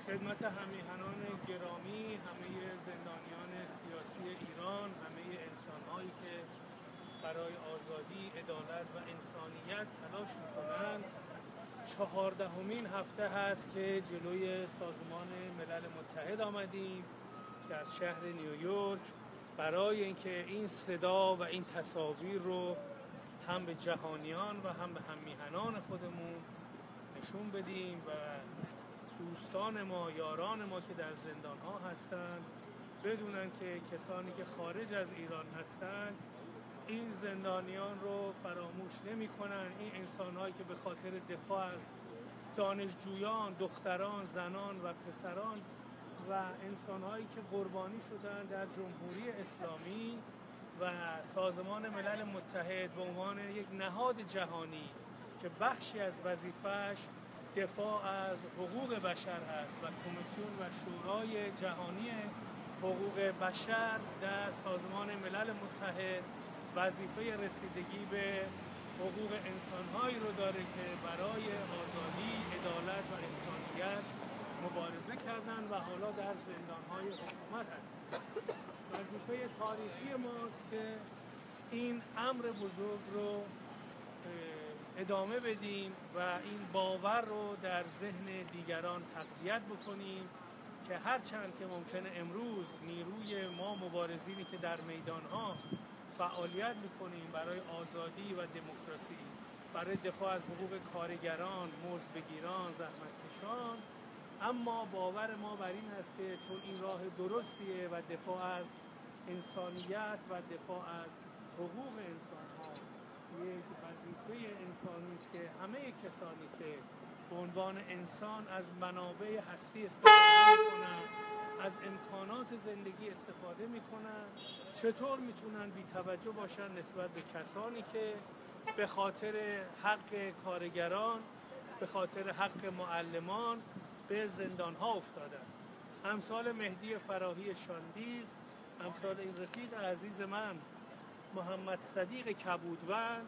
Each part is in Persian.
خدمت همیهنان گرامی، همه زندانیان سیاسی ایران، همه انسان‌هایی که برای آزادی، عدالت و انسانیت تلاش می‌کنند، 14مین هفته هست که جلوی سازمان ملل متحد آمدیم در شهر نیویورک برای اینکه این صدا و این تصاویر رو هم به جهانیان و هم به هممیهنان خودمون نشون بدیم و دوستان ما، یاران ما که در زندان ها هستند بدونن که کسانی که خارج از ایران هستند این زندانیان رو فراموش نمی کنن. این انسان هایی که به خاطر دفاع از دانشجویان، دختران، زنان و پسران و انسان هایی که قربانی شدن در جمهوری اسلامی و سازمان ملل متحد به عنوان یک نهاد جهانی که بخشی از وظیفه‌اش دفاع از حقوق بشر هست و کمیسیون و شورای جهانی حقوق بشر در سازمان ملل متحد وظیفه رسیدگی به حقوق انسان‌هایی رو داره که برای آزادی، عدالت و انسانیت مبارزه کردن و حالا در زندان‌های حکومت هستند. وظیفه تاریخی ماست که این امر بزرگ رو ادامه بدیم و این باور رو در ذهن دیگران تقویت بکنیم که هرچند که ممکنه امروز نیروی ما مبارزینی که در میدان‌ها فعالیت می‌کنیم برای آزادی و دموکراسی، برای دفاع از حقوق کارگران، مزدبگیران، زحمتکشان، اما باور ما بر این است که چون این راه درستیه و دفاع از انسانیت و دفاع از حقوق انسان‌ها یک وظیفه انسانی است که همه کسانی که به عنوان انسان از منابع هستی استفاده می‌کنند، از امکانات زندگی استفاده می‌کنند، چطور می‌تونن بی‌توجه باشن نسبت به کسانی که به خاطر حق کارگران، به خاطر حق معلمان به زندان‌ها افتادن. امثال مهدی فراهی شاندیز، امثال این رفیق عزیز من محمد صدیق کبودوند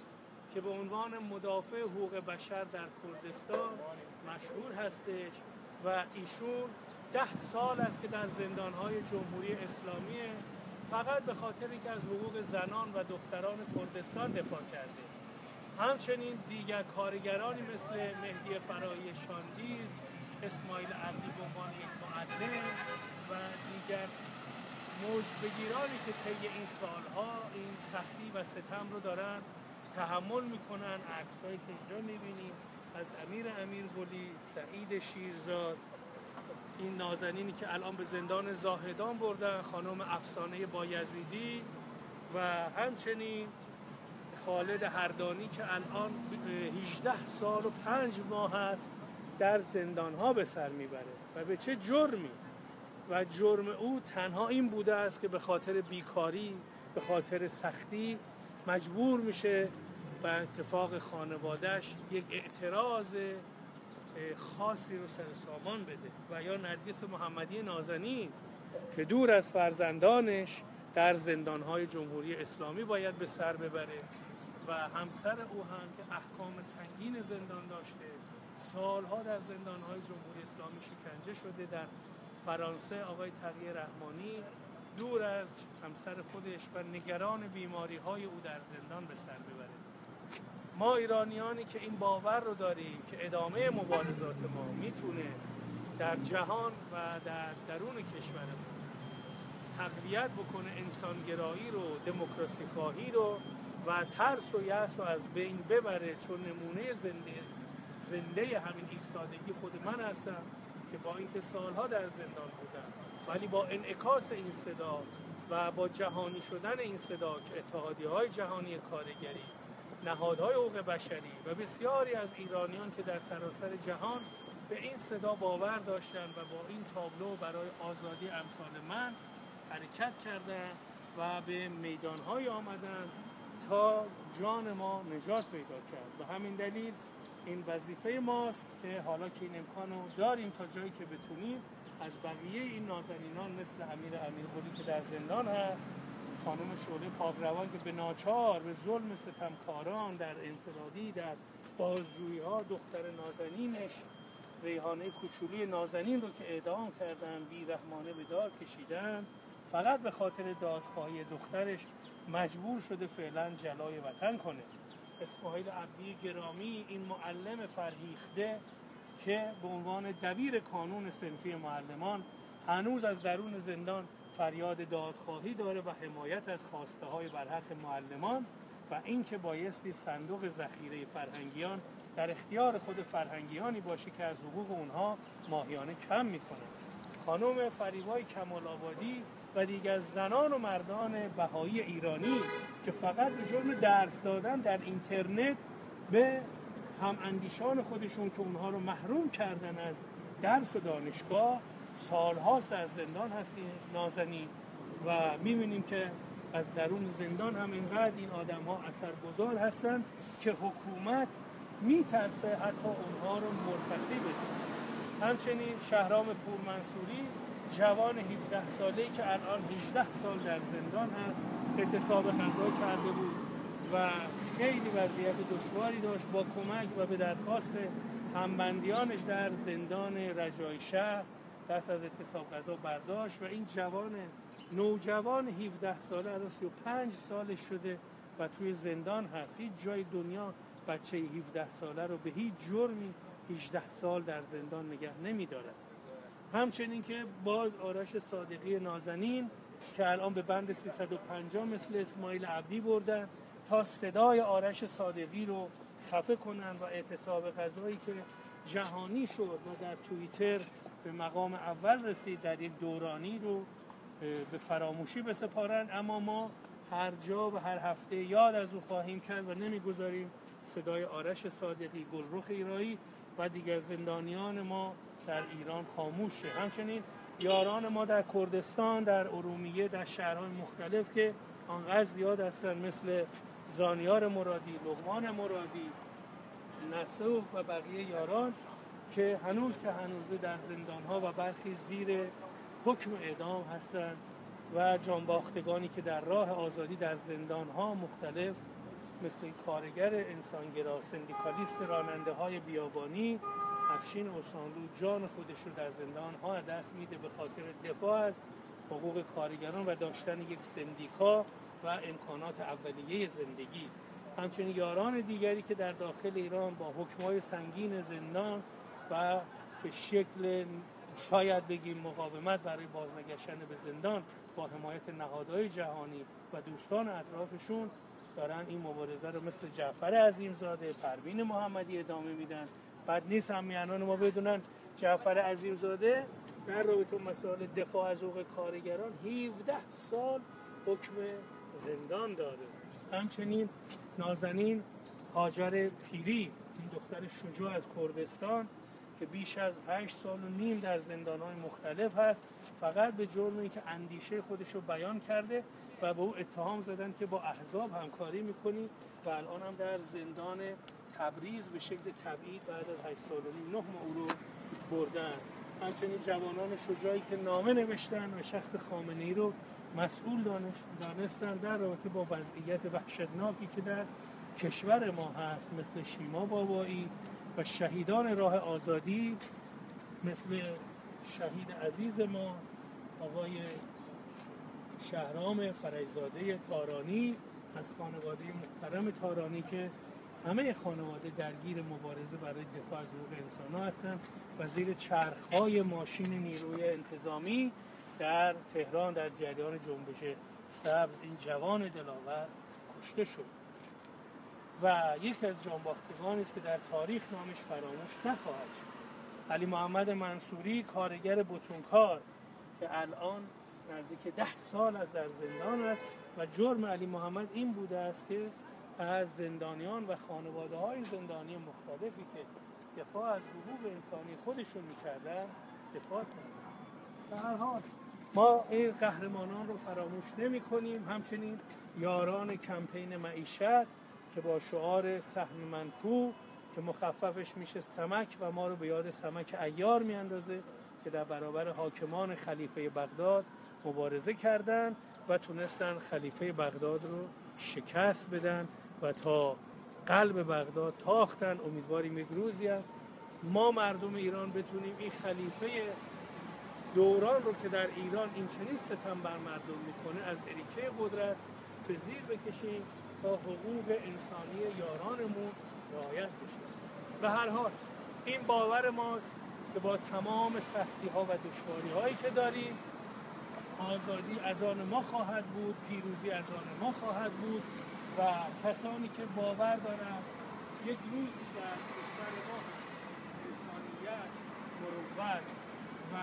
که به عنوان مدافع حقوق بشر در کردستان مشهور هستش و ایشون 10 سال است که در زندان‌های جمهوری اسلامی فقط به خاطر اینکه از حقوق زنان و دختران کردستان دفاع کرده. همچنین دیگر کارگرانی مثل مهدی فراهی شاندیز، اسماعیل عبدی به عنوان یک معلم و دیگر مزدبگیرانی که طی این سالها این سختی و ستم رو دارن تحمل میکنن. عکس‌هایی که اینجا میبینیم از امیر گلی، سعید شیرزاد، این نازنینی که الان به زندان زاهدان بردن، خانم افسانه بایزیدی و همچنین خالد هردانی که الان 18 سال و 5 ماه هست در زندان‌ها به سر میبره و به چه جرمی؟ و جرم او تنها این بوده است که به خاطر بیکاری، به خاطر سختی مجبور میشه و اتفاق خانواده‌اش یک اعتراض خاصی رو سر سامان بده. و یا نرگس محمدی نازنین که دور از فرزندانش در زندان‌های جمهوری اسلامی باید به سر ببره و همسر او هم که احکام سنگین زندان داشته، سالها در زندان‌های جمهوری اسلامی شکنجه شده. در فرانسه آقای تقی رحمانی دور از همسر خودش و نگران بیماری‌های او در زندان به سر ببره. ما ایرانیانی که این باور رو داریم که ادامه مبارزات ما میتونه در جهان و در درون کشورمون تقویت بکنه انسانگرایی رو، دموکراسی خواهی رو و ترس و یأس رو از بین ببره، چون نمونه زنده همین ایستادگی خود من هستم که با اینکه سالها در زندان بودم ولی با انعکاس این صدا و با جهانی شدن این صدا که اتحادیه‌های جهانی کارگری، نهادهای حقوق بشری و بسیاری از ایرانیان که در سراسر جهان به این صدا باور داشتن و با این تابلو برای آزادی امثال من حرکت کردن و به میدان‌های آمدن تا جان ما نجات پیدا کرد. و همین دلیل این وظیفه ماست که حالا که این امکانو داریم تا جایی که بتونیم از بقیه این نازنینان مثل امیر که در زندان هست، خانم شعله پاکروان که به ناچار به ظلم ستمکاران در انفرادی در بازجویی‌ها دختر نازنینش ریحانه کوچولی نازنین رو که اعدام کردن، بیرحمانه به دار کشیدن، فقط به خاطر دادخواهی دخترش مجبور شده فعلا جلای وطن کنه. اسماعیل عبدی گرامی، این معلم فرهیخته که به عنوان دبیر کانون صنفی معلمان هنوز از درون زندان فریاد دادخواهی داره و حمایت از خواسته های برحق معلمان و اینکه بایستی صندوق ذخیره فرهنگیان در اختیار خود فرهنگیانی باشه که از حقوق اونها ماهیانه کم میکنه. خانم فریبای کمال آبادی و دیگر زنان و مردان بهایی ایرانی که فقط به جرم درس دادن در اینترنت به هم اندیشان خودشون که اونها رو محروم کردن از درس و دانشگاه، سالهاست در زندان هست نازنین و میبینیم که از درون زندان هم اینقدر این آدم ها اثرگذار هستن که حکومت میترسه حتی اونها رو مرخصی بده. همچنین شهرام پورمنصوری، جوان 17 ساله‌ای که الان 18 سال در زندان هست، اعتصاب غذا کرده بود و خیلی وضعیت دشواری داشت، با کمک و به درخواست همبندیانش در زندان رجای شهر دست از اعتصاب غذا برداشت و این نوجوان 17 ساله الان 35 سالش شده و توی زندان هست. هیچ جای دنیا بچه 17 ساله رو به هیچ جرمی 18 سال در زندان نگه نمی‌دارد. همچنین که باز آرش صادقی نازنین که الان به بند 350 مثل اسماعیل عبدی بردن تا صدای آرش صادقی رو خفه کنن و اعتصاب غذایی که جهانی شد و در توییتر به مقام اول رسید در یک دورانی رو به فراموشی بسپارن. اما ما هر جا و هر هفته یاد از او خواهیم کرد و نمیگذاریم صدای آرش صادقی، گلرخ ایرایی و دیگر زندانیان ما در ایران خاموش شه. همچنین یاران ما در کردستان، در ارومیه، در شهرهای مختلف که آنقدر زیاد هستن مثل زانیار مرادی، لقمان مرادی، نصوح و بقیه یاران که هنوز در زندان‌ها و برخی زیر حکم اعدام هستند و جانباختگانی که در راه آزادی در زندان‌ها مختلف مثل کارگر انسانگرا، سندیکالیست راننده‌های بیابانی افشین اوسانلو جان خودش رو در زندان‌ها دست میده به خاطر دفاع از حقوق کارگران و داشتن یک سندیکا و امکانات اولیه زندگی. همچنین یاران دیگری که در داخل ایران با حکم‌های سنگین زندان و به شکل شاید بگیم مقاومت برای بازنگشتن به زندان با حمایت نهادهای جهانی و دوستان اطرافشون دارن این مبارزه رو مثل جعفر عظیمزاده، پروین محمدی ادامه میدن. بعد نیست همیهنان ما بدونن جعفر عظیمزاده در رابطه با مسائل دفاع از حقوق کارگران 17 سال حکم زندان داره. همچنین نازنین هاجر پیری، این دختر شجاع از کردستان که بیش از 8 سال و نیم در زندان‌های مختلف هست، فقط به جرم اینکه اندیشه خودش رو بیان کرده و به او اتهام زدن که با احزاب همکاری میکنی و الان هم در زندان تبریز به شکل تبعید بعد از 8 سال و نیم 9 ماه او رو بردن. همچنین جوانان شجاعی که نامه نوشتن و شخص خامنه‌ای رو مسئول دانستن در رابطه با وضعیت وحشتناکی که در کشور ما هست، مثل شیما بابایی و شهیدان راه آزادی مثل شهید عزیز ما آقای شهرام فرجزاده تارانی از خانواده محترم تارانی که همه خانواده درگیر مبارزه برای دفاع از حقوق انسان هستند و زیر چرخهای ماشین نیروی انتظامی در تهران در جریان جنبش سبز این جوان دلاور کشته شد و یکی از جانباختگانی است که در تاریخ نامش فراموش نخواهد شد. علی محمد منصوری، کارگر بتونکار که الان نزدیک 10 سال از در زندان است و جرم علی محمد این بوده است که از زندانیان و خانواده‌های زندانی مختلفی که دفاع از حقوق انسانی خودشون می‌کردن دفاع کنند. در هر حال ما این قهرمانان رو فراموش نمی‌کنیم. همچنین یاران کمپین معیشت که با شعار سهم منکو که مخففش میشه سمک و ما رو به یاد سمک عیار میاندازه که در برابر حاکمان خلیفه بغداد مبارزه کردند و تونستن خلیفه بغداد رو شکست بدن و تا قلب بغداد تاختن. امیدواریم یک روزی ما مردم ایران بتونیم این خلیفه دوران رو که در ایران این چنین ستم بر مردم میکنه از اریکه قدرت به زیر بکشیم تا حقوق انسانی یارانمون رعایت بشه. به هر حال این باور ماست که با تمام سختی ها و دشواری هایی که داریم، آزادی از آن ما خواهد بود، پیروزی از آن ما خواهد بود و کسانی که باور دارند یک روزی در کشور ما انسانیت، مروت و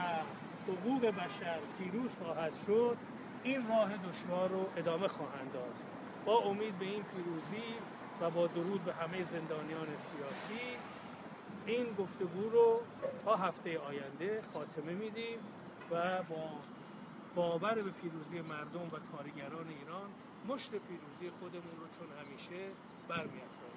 حقوق بشر پیروز خواهد شد، این راه دشوار رو ادامه خواهند داد. با امید به این پیروزی و با درود به همه زندانیان سیاسی این گفتگو رو تا هفته آینده خاتمه میدیم و با باور به پیروزی مردم و کارگران ایران مشت پیروزی خودمون رو چون همیشه برمی‌افرازیم.